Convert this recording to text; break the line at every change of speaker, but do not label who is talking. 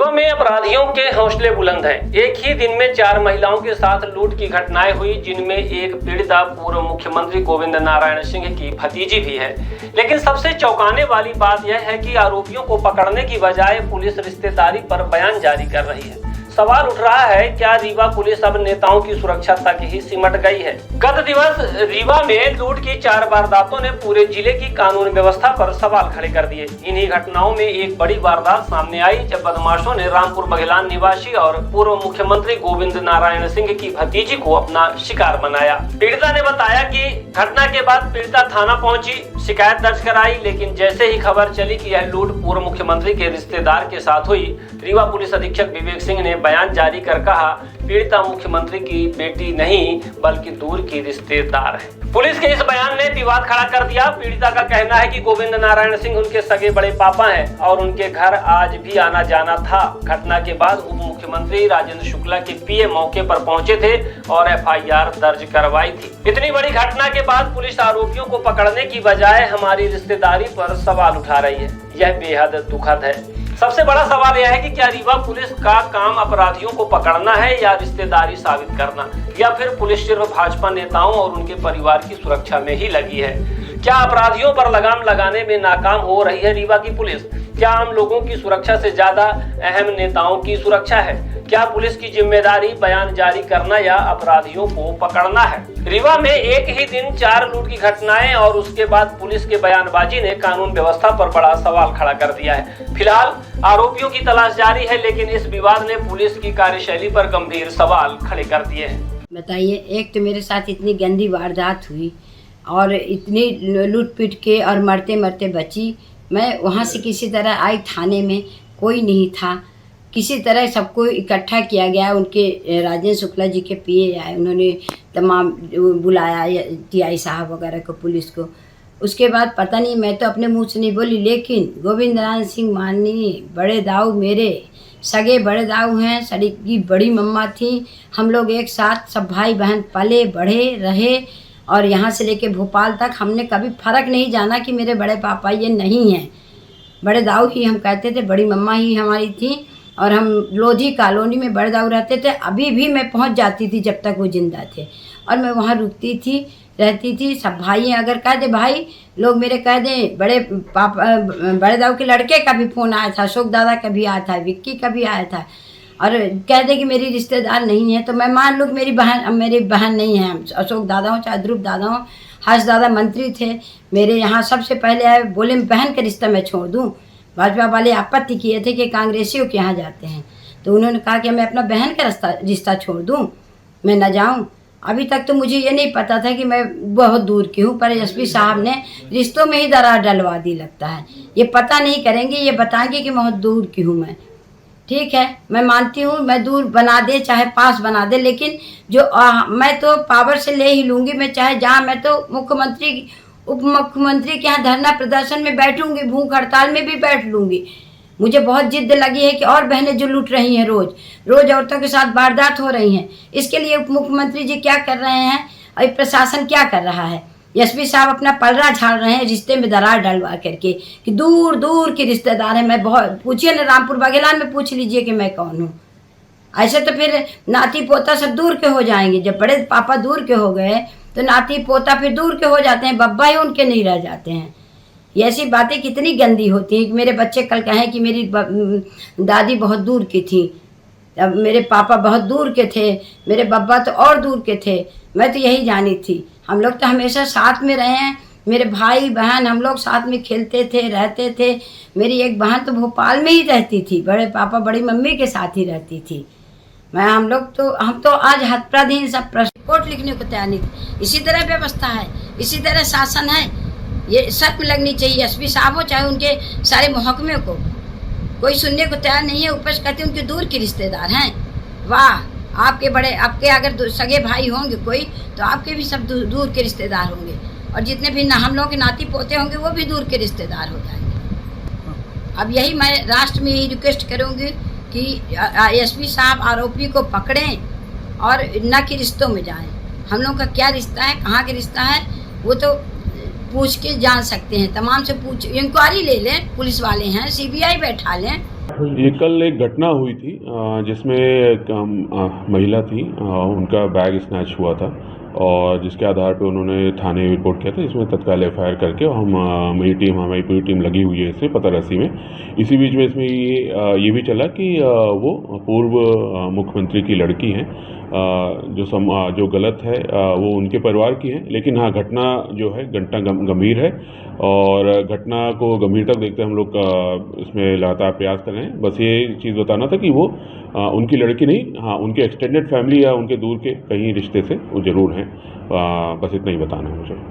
रीवा में अपराधियों के हौसले बुलंद हैं। एक ही दिन में 4 महिलाओं के साथ लूट की घटनाएं हुई, जिनमें एक पीड़िता पूर्व मुख्यमंत्री गोविंद नारायण सिंह की भतीजी भी है। लेकिन सबसे चौंकाने वाली बात यह है कि आरोपियों को पकड़ने की बजाय पुलिस रिश्तेदारी पर बयान जारी कर रही है। सवाल उठ रहा है, क्या रीवा पुलिस अब नेताओं की सुरक्षा तक ही सिमट गई है? गत दिवस रीवा में लूट की 4 वारदातों ने पूरे जिले की कानून व्यवस्था पर सवाल खड़े कर दिए। इन्हीं घटनाओं में एक बड़ी वारदात सामने आई जब बदमाशों ने रामपुर बघेलान निवासी और पूर्व मुख्यमंत्री गोविंद नारायण सिंह की भतीजी को अपना शिकार बनाया। पीड़िता ने बताया कि घटना के बाद पीड़िता थाना पहुंची, शिकायत दर्ज कराई, लेकिन जैसे ही खबर चली कि यह लूट पूर्व मुख्यमंत्री के रिश्तेदार के साथ हुई, रीवा पुलिस अधीक्षक विवेक सिंह ने बयान जारी कर कहा, पीड़िता मुख्यमंत्री की बेटी नहीं बल्कि दूर की रिश्तेदार है। पुलिस के इस बयान ने विवाद खड़ा कर दिया। पीड़िता का कहना है कि गोविंद नारायण सिंह उनके सगे बड़े पापा हैं और उनके घर आज भी आना जाना था। घटना के बाद उप मुख्यमंत्री राजेंद्र शुक्ला के पीए मौके पर पहुंचे थे और एफआईआर दर्ज करवाई थी। इतनी बड़ी घटना के बाद पुलिस आरोपियों को पकड़ने की बजाय हमारी रिश्तेदारी पर सवाल उठा रही है। यह बेहद दुखद है। सबसे बड़ा सवाल यह है कि क्या रीवा पुलिस का काम अपराधियों को पकड़ना है या रिश्तेदारी साबित करना, या फिर पुलिस सिर्फ भाजपा नेताओं और उनके परिवार की सुरक्षा में ही लगी है? क्या अपराधियों पर लगाम लगाने में नाकाम हो रही है रीवा की पुलिस? क्या आम लोगों की सुरक्षा से ज्यादा अहम नेताओं की सुरक्षा है? क्या पुलिस की जिम्मेदारी बयान जारी करना या अपराधियों को पकड़ना है? रीवा में एक ही दिन 4 लूट की घटनाएं और उसके बाद पुलिस के बयानबाजी ने कानून व्यवस्था पर बड़ा सवाल खड़ा कर दिया है। फिलहाल आरोपियों की तलाश जारी है, लेकिन इस विवाद ने पुलिस की कार्यशैली पर गंभीर सवाल खड़े कर दिए हैं।
बताइए, एक तो मेरे साथ इतनी गंदी वारदात हुई और इतनी लूट पीट के और मरते मरते बची। मैं वहाँ से किसी तरह आई, थाने में कोई नहीं था, किसी तरह सबको इकट्ठा किया गया। उनके राजेंद्र शुक्ला जी के पीए आए, उन्होंने तमाम बुलाया टीआई साहब वगैरह को, पुलिस को। उसके बाद पता नहीं, मैं तो अपने मुंह से नहीं बोली, लेकिन गोविंद नारायण सिंह माननीय बड़े दाऊ, मेरे सगे बड़े दाऊ हैं, सड़ी की बड़ी मम्मा थी। हम लोग एक साथ सब भाई बहन पले बढ़े रहे और यहाँ से लेके भोपाल तक हमने कभी फ़र्क नहीं जाना कि मेरे बड़े पापा ये नहीं हैं। बड़े दाऊ ही हम कहते थे, बड़ी मम्मा ही हमारी थी। और हम लोधी कॉलोनी में बड़े दाऊ रहते थे। अभी भी मैं पहुंच जाती थी जब तक वो जिंदा थे, और मैं वहाँ रुकती थी, रहती थी। सब भाई अगर कह दे, भाई लोग मेरे कह दें, बड़े बड़े दाऊ के लड़के का भी फ़ोन आया था, अशोक दादा का भी आया था, विक्की का भी आया था, और कह दे कि मेरी रिश्तेदार नहीं है, तो मैं मान लूँ कि मेरी बहन नहीं है। अशोक दादा हो चाहे ध्रुव दादा हो, हर्ष दादा मंत्री थे मेरे यहाँ, सबसे पहले आए, बोले बहन का रिश्ता मैं छोड़ दूँ। भाजपा वाले आपत्ति किए थे कि कांग्रेसियों के यहाँ जाते हैं, तो उन्होंने कहा कि मैं अपना बहन का रिश्ता छोड़ दूं, मैं न जाऊं। अभी तक तो मुझे ये नहीं पता था कि मैं बहुत दूर की हूँ, पर एसपी साहब ने रिश्तों में ही दरार डलवा दी लगता है। ये पता नहीं करेंगे, ये बताएंगे कि बहुत दूर की हूँ मैं। ठीक है, मैं मानती हूँ, मैं दूर बना दे चाहे पास बना दे, लेकिन जो मैं तो पावर से ले ही लूँगी। मैं चाहे जहाँ, मैं तो मुख्यमंत्री उप मुख्यमंत्री के यहाँ धरना प्रदर्शन में बैठूंगी, भूख हड़ताल में भी बैठ लूंगी। मुझे बहुत जिद्द लगी है कि और बहनें जो लूट रही हैं, रोज रोज औरतों के साथ वारदात हो रही हैं, इसके लिए उप मुख्यमंत्री जी क्या कर रहे हैं और प्रशासन क्या कर रहा है? एसपी साहब अपना पलड़ा झाड़ रहे हैं रिश्ते में दरार डलवा करके कि दूर दूर के रिश्तेदार हैं। मैं बहुत, पूछिए ना, रामपुर बघेलान में पूछ लीजिए कि मैं कौन हूँ। ऐसे तो फिर नाती पोता सब दूर के हो जाएंगे। जब बड़े पापा दूर के हो गए तो नाती पोता फिर दूर के हो जाते हैं, बब्बा ही उनके नहीं रह जाते हैं। ये ऐसी बातें कितनी गंदी होती हैं कि मेरे बच्चे कल कहें कि मेरी दादी बहुत दूर की थी, अब मेरे पापा बहुत दूर के थे, मेरे बब्बा तो और दूर के थे। मैं तो यही जानी थी। हम लोग तो हमेशा साथ में रहे हैं, मेरे भाई बहन हम लोग साथ में खेलते थे, रहते थे। मेरी एक बहन तो भोपाल में ही रहती थी, बड़े पापा बड़ी मम्मी के साथ ही रहती थी। हम तो आज हतप्रधीन सब रिपोर्ट लिखने को तैयार नहीं थे। इसी तरह व्यवस्था है, इसी तरह शासन है। ये शर्त में लगनी चाहिए एसपी साहब हो चाहे उनके सारे महकमे को। कोई सुनने को तैयार नहीं है। ऊपर से कहते हैं उनके दूर के रिश्तेदार हैं। वाह, आपके बड़े, आपके अगर सगे भाई होंगे कोई, तो आपके भी सब दूर के रिश्तेदार होंगे, और जितने भी हम लोग के नाती पोते होंगे वो भी दूर के रिश्तेदार हो जाएंगे। अब यही मैं राष्ट्र में यही रिक्वेस्ट करूँगी कि एसपी साहब आरोपी को पकड़ें और न कि रिश्तों में जाएं। हम लोग का क्या रिश्ता है, कहाँ के रिश्ता है, वो तो पूछ के जान सकते हैं। तमाम से इंक्वायरी ले लें, पुलिस वाले हैं, सीबीआई बैठा लें।
ये कल एक घटना हुई थी जिसमें एक महिला थी, उनका बैग स्नैच हुआ था और जिसके आधार पे उन्होंने थाने रिपोर्ट किया था, जिसमें तत्काल एफआईआर करके हमारी पूरी टीम लगी हुई है इससे पतारासी में। इसी बीच में इसमें ये भी चला कि वो पूर्व मुख्यमंत्री की लड़की हैं, जो गलत है वो उनके परिवार की है, लेकिन हाँ घटना जो है घटना गंभीर है और घटना को गंभीरता देखते हम लोग इसमें लगातार प्रयास कर रहे हैं। बस ये चीज़ बताना था कि वो उनकी लड़की नहीं, हाँ उनके एक्सटेंडेड फैमिली या उनके दूर के कहीं रिश्ते से वो ज़रूर हैं, बस इतना ही बताना है मुझे।